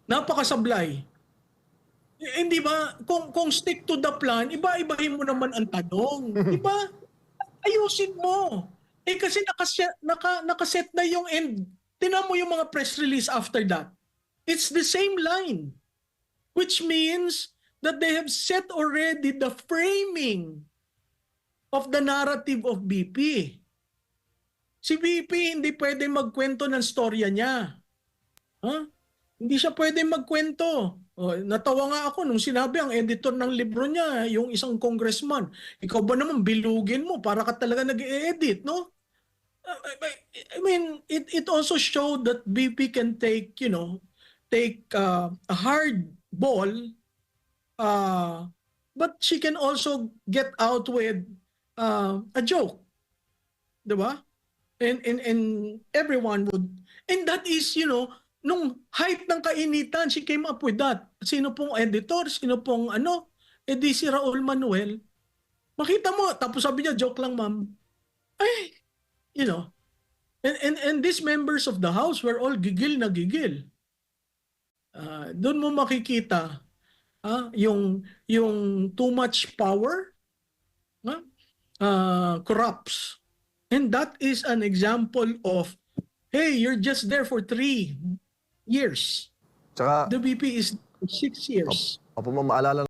Napakasablay. Hindi ba? Kung stick to the plan, iba-ibahin mo naman ang tanong. Di ba? Ayusin mo. Eh kasi nakaset na yung end. Tinan mo yung mga press release after that. It's the same line. Which means that they have set already the framing of the narrative of BP. Si BP hindi pwede magkwento ng storya niya. Huh? Hindi siya pwede magkwento. Oh, natawa nga ako nung sinabi ang editor ng libro niya, yung isang congressman. Ikaw ba naman bilugin mo para ka talaga nag-e-edit, no? I mean, it also showed that BP can take, take a hard ball, but she can also get out with a joke, di ba? And everyone would, and that is, nung height ng kainitan, she came up with that. Sino pong editor, sino pong edi si Raul Manuel. Makita mo, tapos sabi niya, joke lang ma'am. Ay, and these members of the House were all gigil na gigil. Doon mo makikita yung too much power corrupts. And that is an example of, hey, you're just there for 3 years. Tsaka, The BP is 6 years. maalala